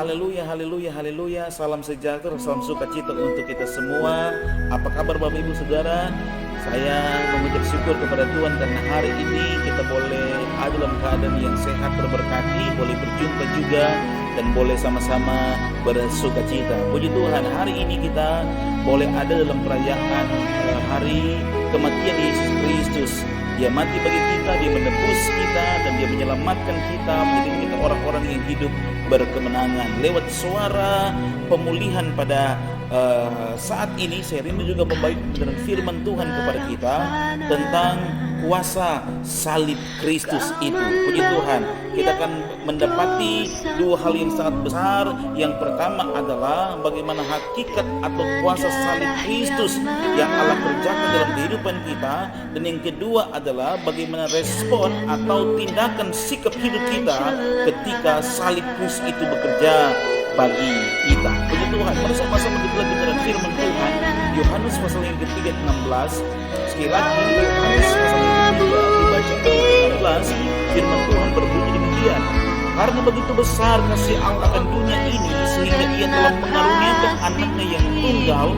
Haleluya, haleluya, haleluya. Salam sejahtera, salam sukacita untuk kita semua. Apa kabar Bapak Ibu Saudara? Saya mengucap syukur kepada Tuhan karena hari ini kita boleh ada dalam keadaan yang sehat, terberkati, boleh berjumpa juga dan boleh sama-sama bersukacita. Puji Tuhan, hari ini kita boleh ada dalam perayaan hari kematian Yesus Kristus. Dia mati bagi kita, dia menebus kita, dan dia menyelamatkan kita, menjadi kita orang-orang yang hidup berkemenangan. Lewat suara pemulihan pada saat ini, saya rindu juga membagikan firman Tuhan kepada kita tentang kuasa salib Kristus itu. Puji Tuhan, kita akan mendapati dua hal yang sangat besar. Yang pertama adalah bagaimana hakikat atau kuasa salib Kristus yang Allah kerjakan dalam kehidupan kita, dan yang kedua adalah bagaimana respon atau tindakan sikap hidup kita ketika salib Kristus itu bekerja bagi kita. Puji Tuhan, mari sama-sama kita belajar firman Tuhan. Yohanes pasal yang ketiga 16. Sekali lagi Yohanes pasal yang ketiga dibaca ayat 16. Firman Tuhan berbunyi demikian: karena begitu besar kasih Allah akan dunia ini, sehingga Ia telah mengaruniakan anaknya yang tunggal,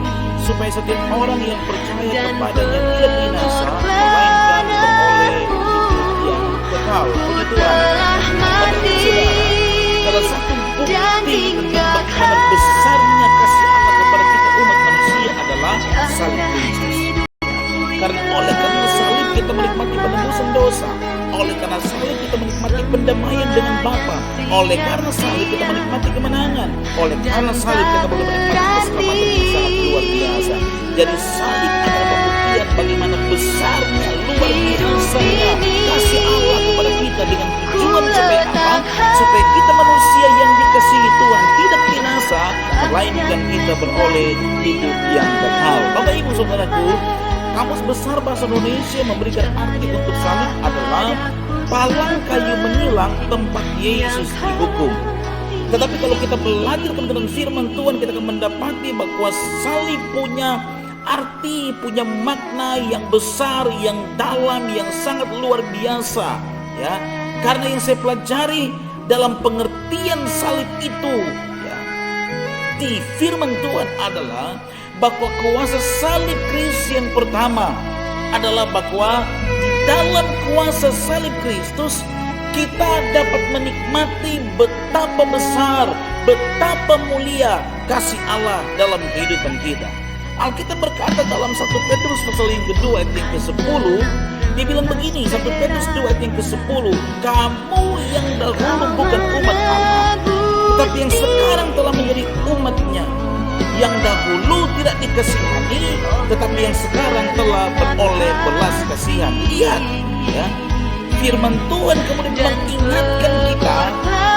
supaya setiap orang yang percaya kepadanya tidak binasa, melainkan beroleh hidup yang kekal. Puji Tuhan. Salah satu bukti tentang bagaimana besarnya kasih Allah kepada kita umat manusia adalah salib Kristus. Karena oleh karena salib kita menikmati penebusan dosa, oleh karena salib kita menikmati pendamaian dengan Bapa, oleh karena salib kita menikmati kemenangan, oleh karena salib kita boleh menikmati keselamatan yang sangat luar biasa. Jadi salib adalah pembuktian bagaimana besarnya, luar biasanya kasih Allah kepada kita, dengan tujuan supaya apa? Supaya kita manusia yang dikasihi Tuhan tidak binasa, melainkan kita beroleh hidup yang kekal. Bapak Ibu Saudaraku, Kamus Besar Bahasa Indonesia memberikan arti untuk salib adalah palang kayu menilang tempat Yesus dihukum. Tetapi kalau kita belajar tentang firman Tuhan, kita akan mendapati bahwa salib punya arti, punya makna yang besar, yang dalam, yang sangat luar biasa, ya. Karena yang saya pelajari dalam pengertian salib itu, ya, di firman Tuhan adalah bahwa kuasa salib Kristus yang pertama adalah bahwa di dalam kuasa salib Kristus kita dapat menikmati betapa besar, betapa mulia kasih Allah dalam kehidupan kita. Alkitab berkata dalam 1 Petrus pasal yang kedua ayat yang ke-10, dibilang begini, 1 Petrus 2 ayat yang ke-10, kamu yang dahulu bukan umat Allah, tetapi yang sekarang telah menjadi umatnya, yang dahulu tidak dikasihani, tetapi yang sekarang telah beroleh belas kasihan. Lihat, ya, firman Tuhan kemudian mengingatkan kita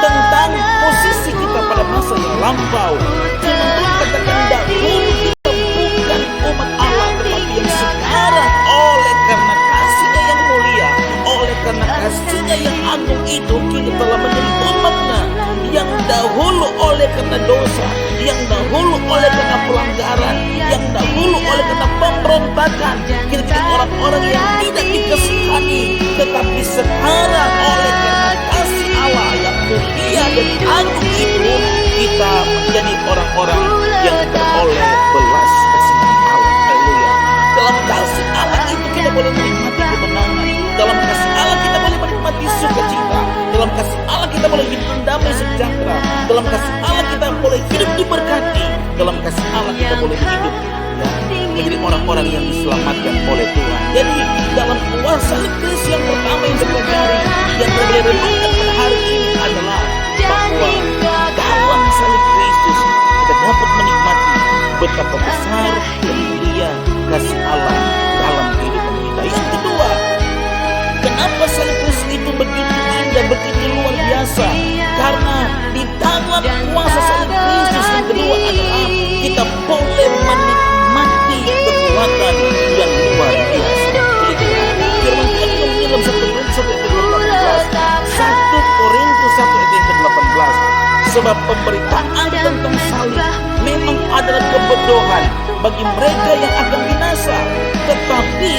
tentang posisi kita pada masa yang lampau. Firman Tuhan katakan dahulu kita bukan umat Allah, tetapi yang sekarang oleh karena kasih-Nya yang mulia, oleh karena kasih-Nya yang agung itu, kita telah menjadi umat-Nya. Yang dahulu oleh karena dosa, yang dahulu oleh karena pelanggaran, yang dahulu oleh karena pemberontakan, kita jadi orang-orang yang tidak dikasihani, tetapi sekarang oleh karena kasih Allah yang mulia dan agung itu, kita menjadi orang-orang yang beroleh belas kasihan Allah. Haleluya. Dalam kasih Allah itu kita boleh menikmati kemenangan, dalam kasih Allah kita boleh menikmati sukacita, dalam kasih Allah kita boleh hidup damai sejahtera, dalam kasih Allah kita boleh hidup diberkati, dalam kasih Allah kita boleh hidup, ya, menjadi orang-orang yang diselamatkan oleh Tuhan. Jadi dalam kuasa Kristus yang pertama yang saya pelajari, yang saya boleh renungkan pada hari ini adalah bahwa dalam salib Kristus kita dapat menikmati betapa besar dan mulia kasih Allah dalam kehidupan kita. Yang kedua, kenapa salib Kristus itu begitu indah, begitu luar biasa? Karena di dalam kuasa salib Kristus yang kedua adalah kita boleh menikmati kekuatan yang luar biasa. Firman Tuhan yang dalam 1 Korintus 1 ayat yang ke-18, sebab pemberitaan tentang salib memang adalah kebodohan bagi mereka yang akan binasa, tetapi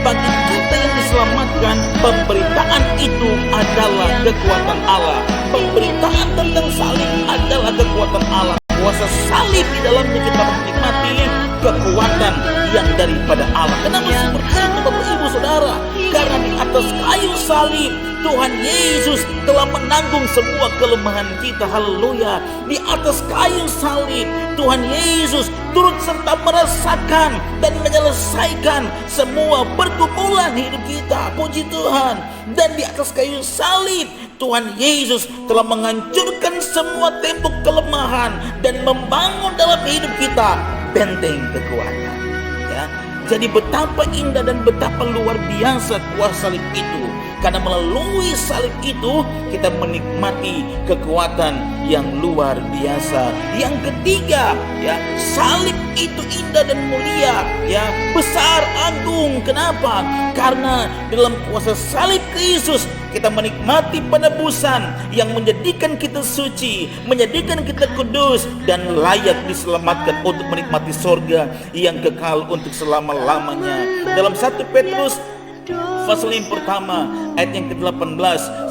bagi kita kita yang diselamatkan, pemberitaan itu adalah kekuatan Allah. Pemberitaan tentang salib adalah kekuatan Allah. Kuasa salib di dalamnya kita menikmati kekuatan yang daripada Allah. Kenapa seperti itu Bapak Ibu Saudara? Karena di atas kayu salib Tuhan Yesus telah menanggung semua kelemahan kita. Haleluya. Di atas kayu salib Tuhan Yesus turut serta merasakan dan menyelesaikan semua pergumulan hidup kita. Puji Tuhan. Dan di atas kayu salib Tuhan Yesus telah menghancurkan semua tembok kelemahan dan membangun dalam hidup kita benteng kekuatan. Ya. Jadi betapa indah dan betapa luar biasa kuasa salib itu. Karena melalui salib itu kita menikmati kekuatan yang luar biasa. Yang ketiga, ya, salib itu indah dan mulia, ya, besar, agung. Kenapa? Karena dalam kuasa salib Kristus kita menikmati penebusan yang menjadikan kita suci, menjadikan kita kudus dan layak diselamatkan untuk menikmati sorga yang kekal untuk selama-lamanya. Dalam 1 Petrus pasal yang pertama ayat yang ke-18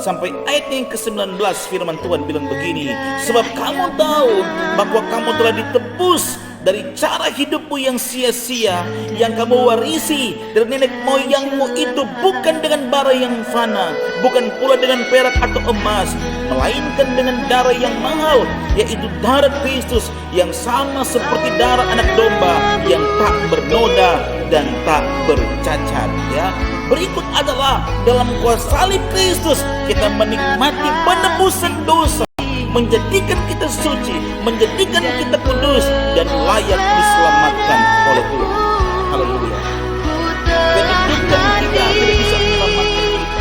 sampai ayat yang ke-19 firman Tuhan bilang begini, sebab kamu tahu bahwa kamu telah ditebus dari cara hidupmu yang sia-sia yang kamu warisi dari nenek moyangmu itu, bukan dengan bara yang fana, bukan pula dengan perak atau emas, melainkan dengan darah yang mahal, yaitu darah Kristus yang sama seperti darah anak domba yang tak bernoda dan tak bercacat. Ya, berikut adalah dalam kuasa salib Kristus kita menikmati penebusan dosa, menjadikan kita suci, menjadikan kita kudus dan layak diselamatkan oleh Tuhan. Haleluya. Kedudukan kita tidak bisa menyelamatkan kita.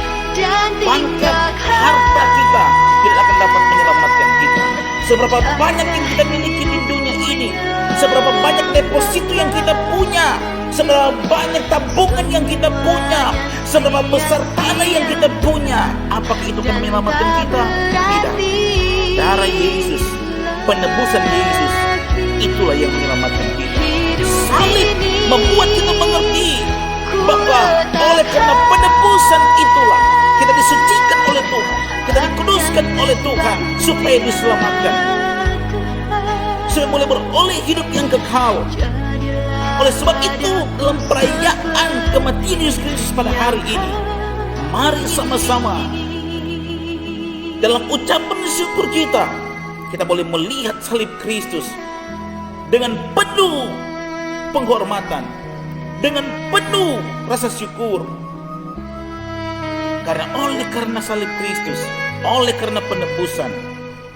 Pangkat harta kita tidak akan dapat menyelamatkan kita. Seberapa banyak yang kita miliki di dunia ini, seberapa banyak deposito yang kita punya, seberapa banyak tabungan yang kita punya, seberapa besar tanah yang kita punya, apakah itu akan menyelamatkan kita? Tidak. Darah Yesus, penebusan Yesus, itulah yang menyelamatkan kita. Salib membuat kita mengerti bahwa oleh karena penebusan itulah kita disucikan oleh Tuhan, kita dikuduskan oleh Tuhan supaya diselamatkan, supaya boleh beroleh hidup yang kekal. Oleh sebab itu dalam perayaan kematian Yesus Kristus pada hari ini, mari sama-sama dalam ucapan syukur kita boleh melihat salib Kristus dengan penuh penghormatan, dengan penuh rasa syukur. Karena salib Kristus, oleh karena penebusan,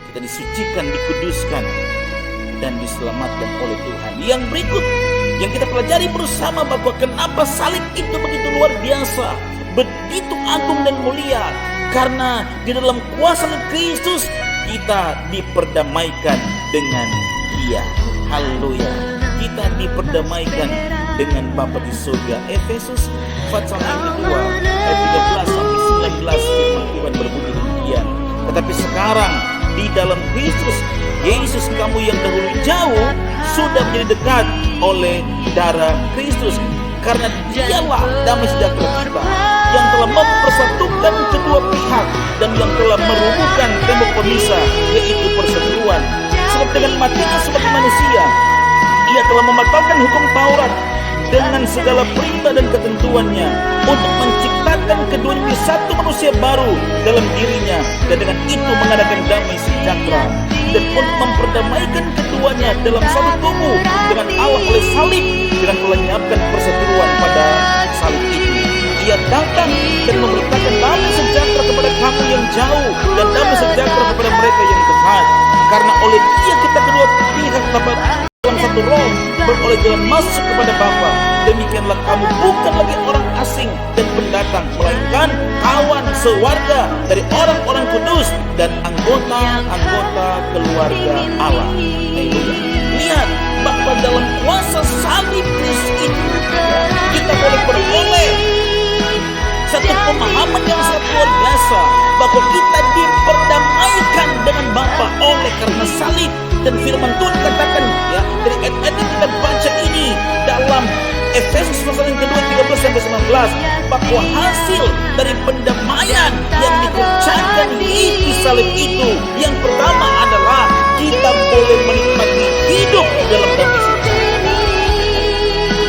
kita disucikan, dikuduskan, dan diselamatkan oleh Tuhan. Yang berikut yang kita pelajari bersama bahwa kenapa salib itu begitu luar biasa, begitu agung dan mulia. Karena di dalam kuasa Kristus kita diperdamaikan dengan Dia. Haleluya. Kita diperdamaikan dengan Bapa di surga. Efesus pasal yang kedua ayat 13 sampai 19 firman Tuhan berbunyi demikian. Tetapi sekarang di dalam Kristus Yesus, kamu yang dahulu jauh sudah menjadi dekat oleh darah Kristus, karena Dialah damai sejahtera kita, yang telah mempersatukan kedua pihak dan yang telah merubuhkan tembok pemisah, yaitu perseteruan. Sebab dengan matinya sebagai manusia, Ia telah membatalkan hukum Taurat dengan segala perintah dan ketentuannya, untuk menciptakan keduanya menjadi satu manusia baru dalam dirinya, dan dengan itu mengadakan damai sejahtera, dan untuk memperdamaikan keduanya dalam satu tubuh dengan Allah oleh salib, dengan melenyapkan perseteruan pada salib itu. Ia datang dan memberitakan damai sejahtera kepada kamu yang jauh dan damai sejahtera kepada mereka yang dekat. Karena oleh Dia kita kedua pihak dapat dalam satu roh beroleh jalan masuk kepada Bapa. Demikianlah kamu bukan lagi orang asing dan pendatang, melainkan kawan sewarga dari orang-orang kudus dan anggota-anggota keluarga Allah. Lihat bahwa dalam kuasa salib Kristus itu kita boleh beroleh satu pemahaman yang sangat luar biasa, bahwa kita diperdamaikan dengan Bapa oleh karena salib. Dan firman Tuhan katakan ya, dari ayat-ayat yang kita baca ini dalam Efesus pasal yang kedua 13-19, bahwa hasil dari pendamaian yang dikerjakan di salib itu, yang pertama adalah kita boleh menikmati hidup dalam damai sejahtera.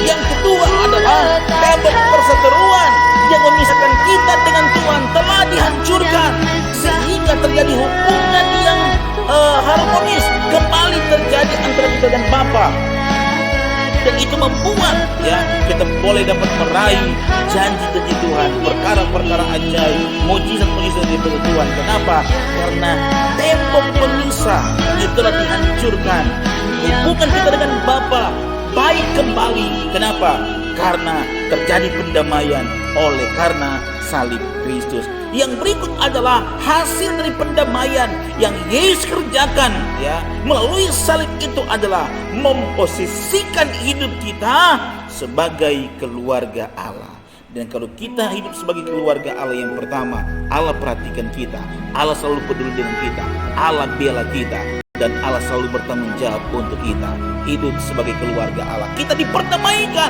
Yang kedua adalah tembok perseteruan yang memisahkan kita dengan Tuhan telah dihancurkan, sehingga terjadi hubungan yang harmonis kembali terjadi antara kita dan Bapa. Dan itu membuat ya kita boleh dapat meraih janji-janji Tuhan, perkara-perkara ajaib, mujizat-mujizat dari Tuhan. Kenapa? Karena tembok pemisah itulah dihancurkan. Hubungan kita dengan Bapa baik kembali. Kenapa? Karena terjadi pendamaian oleh karena salib Kristus. Yang berikut adalah hasil dari pendamaian yang Yesus kerjakan ya melalui salib itu adalah memposisikan hidup kita sebagai keluarga Allah. Dan kalau kita hidup sebagai keluarga Allah, yang pertama, Allah perhatikan kita, Allah selalu peduli dengan kita, Allah bela kita, dan Allah selalu bertanggung jawab untuk kita. Hidup sebagai keluarga Allah, kita diperdamaikan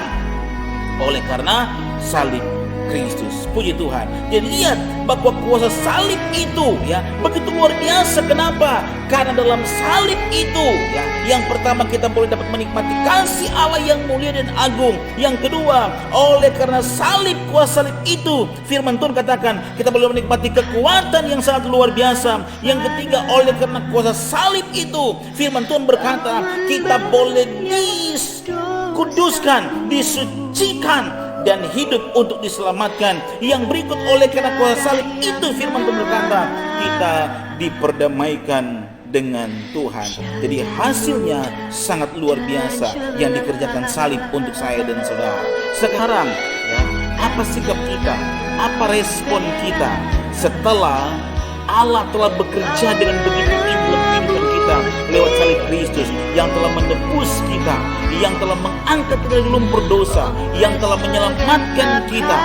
oleh karena salib Kristus. Puji Tuhan. Jadi lihat bahwa kuasa salib itu ya begitu luar biasa. Kenapa? Karena dalam salib itu ya, yang pertama kita boleh dapat menikmati kasih Allah yang mulia dan agung. Yang kedua, oleh karena salib, kuasa salib itu, firman Tuhan katakan kita boleh menikmati kekuatan yang sangat luar biasa. Yang ketiga, oleh karena kuasa salib itu, firman Tuhan berkata kita boleh dikuduskan, disucikan, dan hidup untuk diselamatkan. Yang berikut, oleh karena kuasa salib itu, firman Tuhan berkata kita diperdamaikan dengan Tuhan. Jadi hasilnya sangat luar biasa yang dikerjakan salib untuk saya dan saudara. Sekarang ya, apa sikap kita, apa respon kita setelah Allah telah bekerja dengan begitu indah dalam kehidupan kita lewat salib Kristus, yang telah menebus kita, yang telah mengangkat kita dari lumpur dosa, yang telah menyelamatkan kita.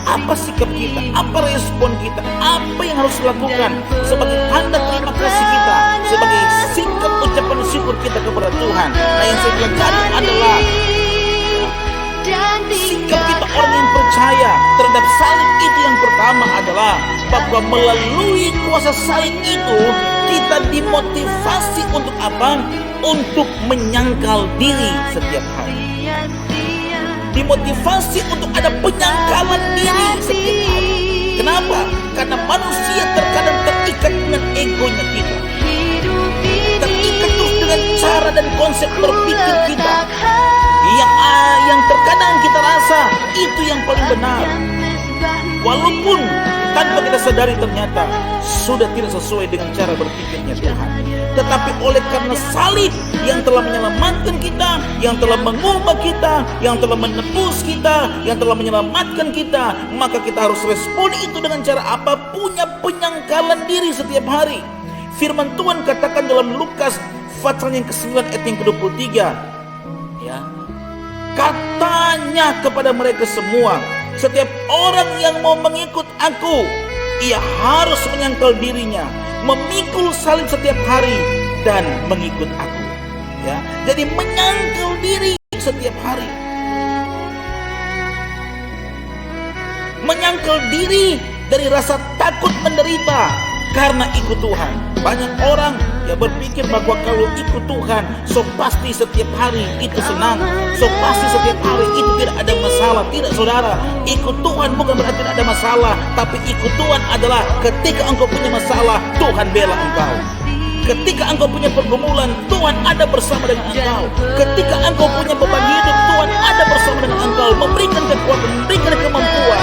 Apa sikap kita? Apa respon kita? Apa yang harus dilakukan sebagai tanda terima kasih kita, sebagai sikap ucapan syukur kita kepada Tuhan? Nah, yang saya pelajari adalah sikap kita orang yang percaya terhadap salib itu. Yang pertama adalah bahwa melalui kuasa salib itu kita dimotivasi untuk apa? Untuk menyangkal diri setiap hari. Dimotivasi untuk ada penyangkalan diri setiap hari. Kenapa? Karena manusia terkadang terikat dengan egonya kita, terikat terus dengan cara dan konsep berpikir kita yang terkadang kita rasa itu yang paling benar, walaupun tanpa kita sadari ternyata sudah tidak sesuai dengan cara berpikirnya Tuhan. Tetapi oleh karena salib yang telah menyelamatkan kita, yang telah mengubah kita, yang telah menebus kita, yang telah menyelamatkan kita, maka kita harus respon itu dengan cara apa? Punya penyangkalan diri setiap hari. Firman Tuhan katakan dalam Lukas pasal yang ke-9 ayat yang ke-23 ya, katanya kepada mereka semua, setiap orang yang mau mengikut aku, ia harus menyangkal dirinya, memikul salib setiap hari, dan mengikut aku. Ya, jadi menyangkal diri setiap hari, menyangkal diri dari rasa takut menderita karena ikut Tuhan. Banyak orang yang berpikir bahwa kalau ikut Tuhan, so pasti setiap hari itu senang, so pasti setiap hari itu tidak ada masalah. Tidak, saudara, ikut Tuhan bukan berarti tidak ada masalah, tapi ikut Tuhan adalah ketika engkau punya masalah, Tuhan bela engkau. Ketika engkau punya pergumulan, Tuhan ada bersama dengan engkau. Ketika engkau punya beban hidup, Tuhan ada bersama dengan engkau, memberikan kekuatan, memberikan kemampuan.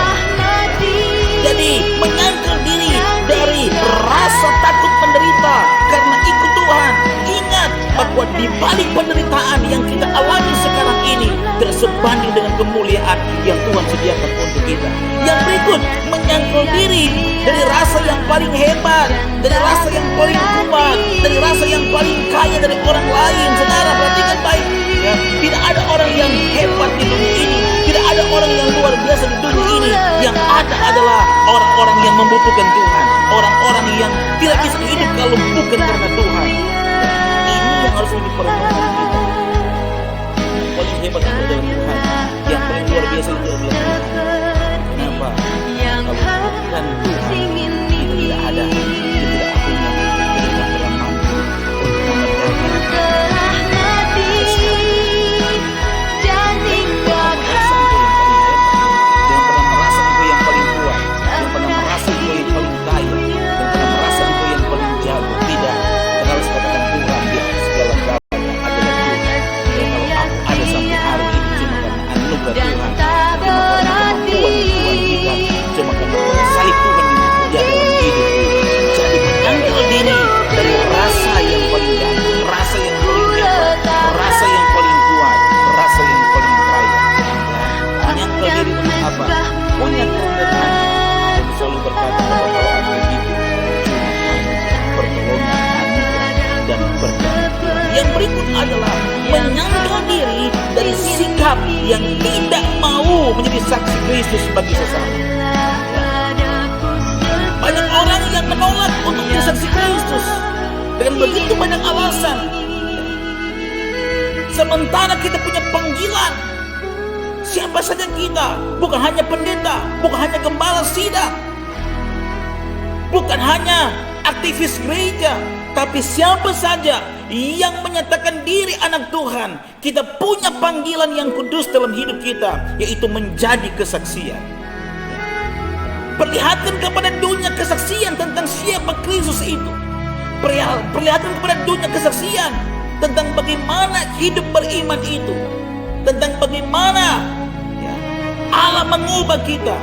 Jadi menyangkal diri dari rasa takut menderita karena ikut Tuhan. Ingat bahwa di balik penderitaan yang kita alami sekarang ini tidak sebanding dengan kemuliaan yang Tuhan sediakan untuk kita. Yang berikut, menyangkal diri dari rasa yang paling hebat, dari rasa yang paling kuat, dari rasa yang paling kaya dari orang lain. Saudara, perhatikan baik ya, tidak ada orang yang hebat di dunia ini, tidak ada orang yang luar biasa di dunia ini. Yang ada adalah orang-orang yang membutuhkan Tuhan, orang-orang yang tidak bisa hidup kalau bukan karena Tuhan. Ini yang harus itu adalah Tuhan. Kenapa? Kalau bukan Tuhan, itu tidak ada. Itu tidak punya. Itu tidak pernah mampu untuk mengerjakan sesuatu. Jangan pernah merasa engkau yang paling hebat. Jangan pernah merasa engkau yang paling kaya. Jangan pernah merasa engkau yang paling jago. Tidak. Kita harus katakan Tuhan di atas segala galanya adalah Tuhan. Dan kalau aku ada sampai hari ini cuma karena anugerah Tuhan, cuma karena kemampuan yang Tuhan berikan, cuma karena salib Tuhan di dalam hidupku. Jadi menangkal diri dari rasa yang paling jago, rasa yang paling hebat, rasa yang paling kuat, rasa yang paling kaya. Menangkal diri untuk apa? Punya kerendahan. Aku selalu berkata bahwa kalau aku hidup cuma pertolongan, anugerah dan berkat. Yang berikut adalah menyangkal diri dari sikap yang tidak mau menjadi saksi Kristus bagi sesama. Banyak orang yang menolak untuk menjadi saksi Kristus dengan begitu banyak alasan. Sementara kita punya panggilan. Siapa saja kita, bukan hanya pendeta, bukan hanya gembala sidang, bukan hanya aktivis gereja, tapi siapa saja yang menyatakan diri anak Tuhan, kita punya panggilan yang kudus dalam hidup kita, yaitu menjadi kesaksian. Perlihatkan kepada dunia kesaksian tentang siapa Kristus itu. Perlihatkan kepada dunia kesaksian tentang bagaimana hidup beriman itu, tentang bagaimana Allah mengubah kita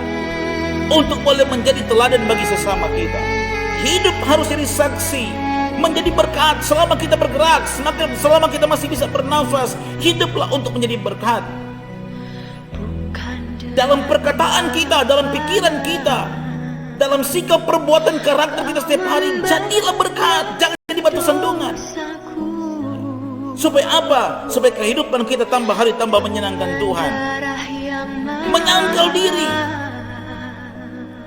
untuk boleh menjadi teladan bagi sesama kita. Hidup harus jadi saksi, menjadi berkat selama kita bergerak, selama kita masih bisa bernafas. Hiduplah untuk menjadi berkat. Dalam perkataan kita, dalam pikiran kita, dalam sikap perbuatan karakter kita setiap hari, jadilah berkat, jangan jadi batu sandungan. Supaya apa? Supaya kehidupan kita tambah hari tambah menyenangkan Tuhan. Menyangkal diri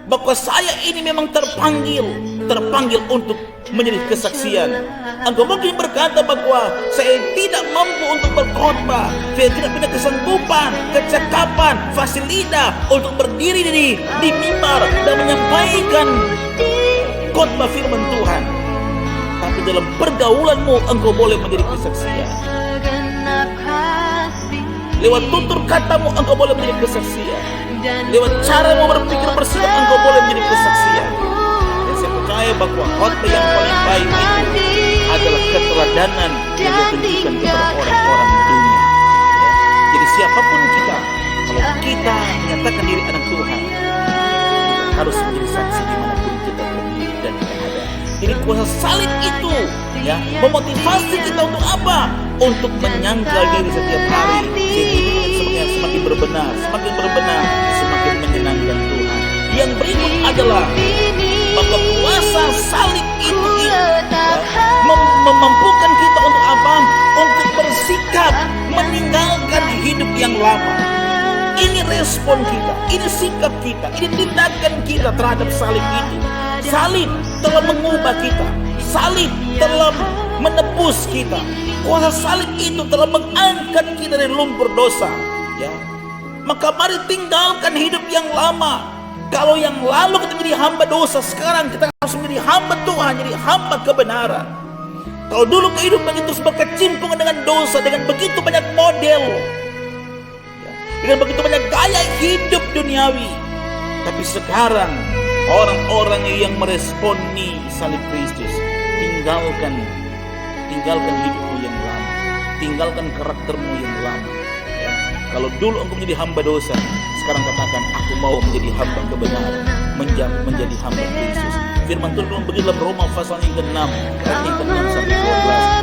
bahwa saya ini memang terpanggil untuk menjadi kesaksian. Engkau mungkin berkata bahwa saya tidak mampu untuk berkhotbah, saya tidak punya kesanggupan, kecakapan, fasilitas untuk berdiri di mimbar dan menyampaikan khotbah firman Tuhan. Tapi dalam pergaulanmu engkau boleh menjadi kesaksian. Lewat tutur katamu engkau boleh menjadi kesaksian. Lewat caramu berpikir bersikap engkau boleh menjadi kesaksian. Dan saya percaya bahwa khotbah yang paling baik itu adalah keteladanan yang ditunjukkan kepada orang-orang dunia. Jadi siapapun kita, kalau kita menyatakan diri anak Tuhan, kita harus menjadi saksi dimanapun kita pergi dan kita ada. Jadi kuasa salib itu memotivasi kita untuk apa? Untuk menyangkal diri setiap hari, sehingga semakin berbenah, semakin menyenangkan Tuhan. Yang berikut adalah bahwa kuasa salib itu memampukan kita untuk apa? Untuk bersikap meninggalkan hidup yang lama. Ini respon kita, ini sikap kita, ini tindakan kita terhadap salib itu. Salib telah mengubah kita, salib telah menebus kita. Kuasa salib itu telah mengangkat kita dari lumpur dosa. Maka mari tinggalkan hidup yang lama. Kalau yang lalu kita jadi hamba dosa, sekarang kita harus menjadi hamba Tuhan, jadi hamba kebenaran. Kalau dulu kehidupan itu berkecimpung dengan dosa, dengan begitu banyak model, dengan begitu banyak gaya hidup duniawi. Tapi sekarang orang-orang yang meresponi salib Kristus, tinggalkan hidupmu yang lama, tinggalkan karaktermu yang lama. Kalau dulu engkau menjadi hamba dosa, sekarang katakan aku mau menjadi hamba kebenaran, menjadi hamba Kristus. Firman Tuhan begitu dalam Roma pasal yang ke-6 ayat yang ke-6 sampai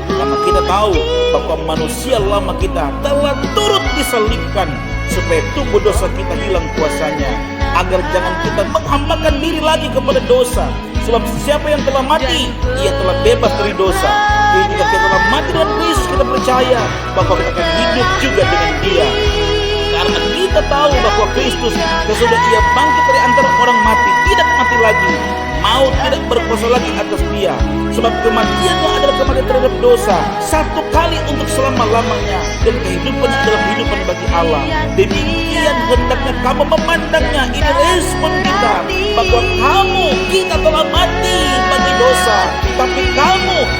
12. Karena kita tahu bahwa manusia lama kita telah turut disalibkan supaya tubuh dosa kita hilang kuasanya, agar jangan kita menghambakan diri lagi kepada dosa. Sebab siapa yang telah mati, ia telah bebas dari dosa. Jadi jika kita telah mati dengan Kristus, kita percaya bahwa kita akan hidup juga dengan Dia. Karena kita tahu bahwa Kristus sesudah Ia bangkit dari antara orang mati, tidak mati lagi. Maut tidak berkuasa lagi atas Dia. Dia. Sebab kematiannya adalah kematian terhadap dosa, satu kali untuk selama-lamanya, dan kehidupannya adalah kehidupan bagi Allah. Demikian hendaknya kamu memandangnya. Ini respon kita, bahwa kita telah mati bagi dosa, tapi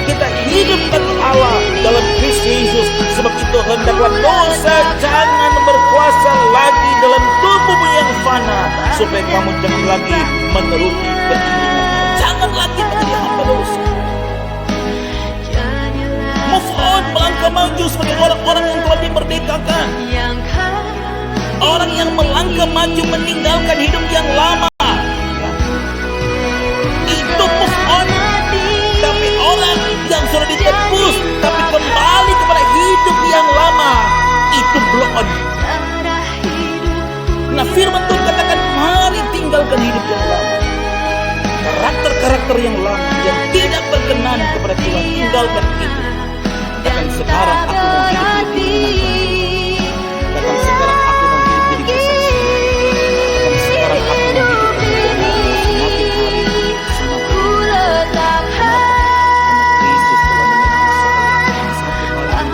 kita hidup bagi Allah dalam Kristus Yesus. Sebab itu hendaklah dosa jangan berkuasa lagi dalam tubuhmu yang fana, supaya kamu jangan lagi menuruti keinginannya. Jangan lagi menjadi hamba dosa. Move on, melangkah maju sebagai orang-orang yang telah dimerdekakan. Orang yang melangkah maju meninggalkan hidup yang lama, itu move on. Tapi orang yang sudah ditebus tapi kembali kepada hidup yang lama, itu blow on. Nah, firman Tuhan katakan, mari tinggalkan hidup yang lama. Karakter-karakter yang lama yang tidak berkenan kepada Tuhan, tinggalkan itu. Katakan, sekarang aku mau hidup lebih menyenangkan. Katakan, sekarang aku mau hidup jadi kesaksian. Katakan, sekarang aku mau hidup lebih menyenangkan. Semakin hari semakin menyenangkan. Karena Yesus telah menyertai saya sampai malam.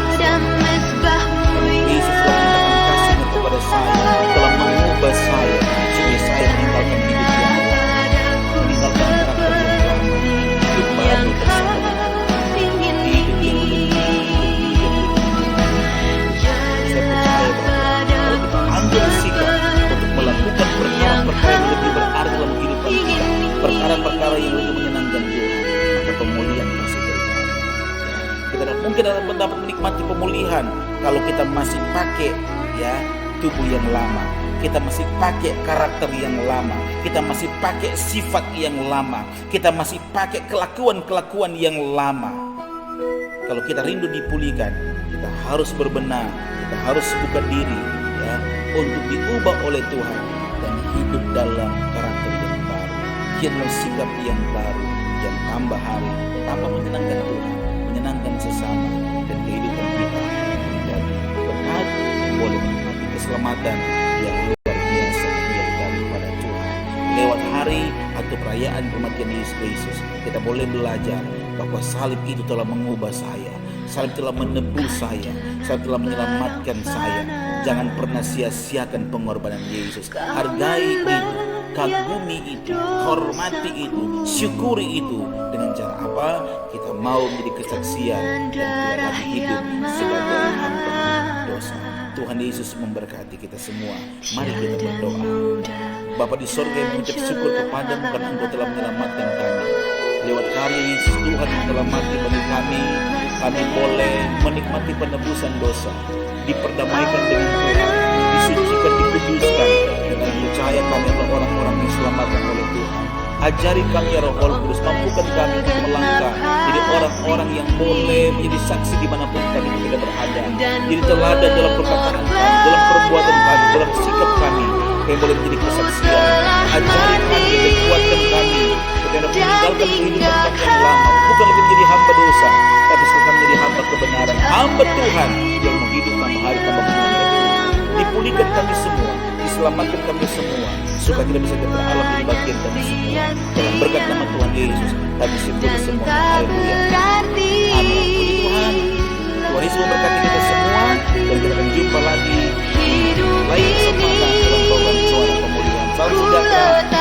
Karena Yesus telah menyatakan kasihnya kepada saya, telah mengubah saya supaya saya meninggalkan hidup yang lama, meninggalkan karakter yang lama, hidup baru bersama perkara-perkara yang lebih menyenangkan Tuhan, maka pemulihan pasti terjadi. Kita tidak mungkin dapat menikmati pemulihan kalau kita masih pakai tubuh yang lama, kita masih pakai karakter yang lama, kita masih pakai sifat yang lama, kita masih pakai kelakuan-kelakuan yang lama. Kalau kita rindu dipulihkan, kita harus berbenah, kita harus buka diri untuk diubah oleh Tuhan dan hidup dalam karakter yang baru, hidup sikap yang baru, yang tambah hari, tambah menyenangkan Tuhan, menyenangkan sesama, dan kehidupan kita menjadi berkat, boleh menikmati keselamatan yang luar biasa daripada Tuhan. Lewat hari atau perayaan kematian Yesus Kristus, kita boleh belajar bahwa salib itu telah mengubah saya, salib telah menebus saya, salib telah menyelamatkan saya. Jangan pernah sia-siakan pengorbanan Yesus. Hargai itu, kagumi itu, hormati itu, syukuri itu. Dengan cara apa? Kita mau menjadi kesaksian dan tidak lagi hidup sebagai hamba dosa. Tuhan Yesus memberkati kita semua. Mari kita berdoa. Bapa di sorga yang mengucap syukur kepadamu karena Engkau telah menyelamatkan kami. Lewat karya Yesus Tuhan yang telah mati bagi kami boleh menikmati penebusan dosa, diperdamaikan dengan Tuhan, disucikan, dikuduskan. Dengan percaya kami adalah orang-orang yang diselamatkan oleh Tuhan. Ajari kami ya Roh Kudus, mampukan kami untuk melangkah jadi orang-orang yang boleh menjadi saksi dimanapun kami tidak berada, jadi teladan dalam perkataan kami, dalam perbuatan kami, dalam sikap kami, yang boleh menjadi kesaksian. Ajari kami dan kuatkan kami supaya dapat meninggalkan kehidupan kami yang lama, bukan lagi menjadi hamba dosa, tapi sekarang menjadi hamba kebenaran, hamba Tuhan yang menghidup tambah hari tambah menyenangkan. Dipulihkan kami semua, diselamatkan kami semua, supaya kita bisa beralaman di bagian kami semua. Dalam berkat nama Tuhan Yesus, kami syukur semua. Haleluya. Amin. Puji Tuhan. Tuhan Yesus memberkati kita semua, dan kita akan jumpa lagi lain kesempatan dalam program Suara Pemulihan. Salam sejahtera.